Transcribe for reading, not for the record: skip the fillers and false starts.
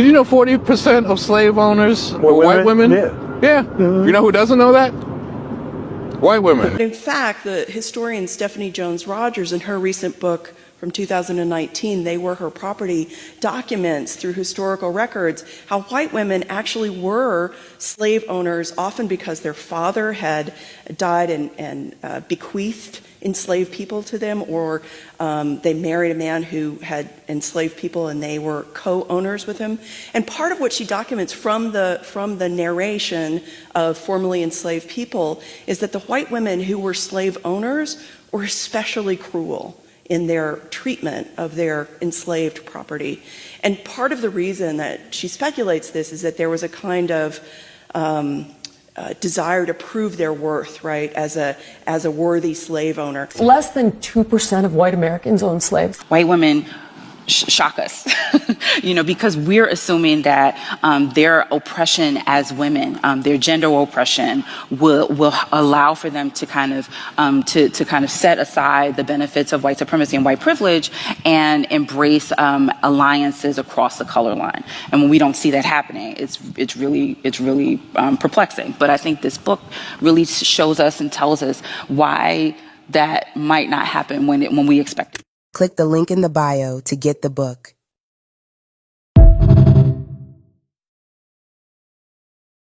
Did you know 40% of slave owners were white women? Yeah. You know who doesn't know that? White women. In fact, the historian Stephanie Jones Rogers, in her recent book from 2019, They Were Her Property, documents through historical records how white women actually were slave owners, often because their father had died and bequeathed enslaved people to them, or they married a man who had enslaved people and they were co-owners with him. And part of what she documents from the narration of formerly enslaved people is that the white women who were slave owners were especially cruel in their treatment of their enslaved property. And part of the reason that she speculates this is that there was a kind of desire to prove their worth, right, as a worthy slave owner. Less than 2% of white Americans own slaves. White women shock us, because we're assuming that their oppression as women, their gender oppression, will allow for them to kind of set aside the benefits of white supremacy and white privilege and embrace alliances across the color line. And when we don't see that happening, it's really perplexing. But I think this book really shows us and tells us why that might not happen when we expect it. Click the link in the bio to get the book.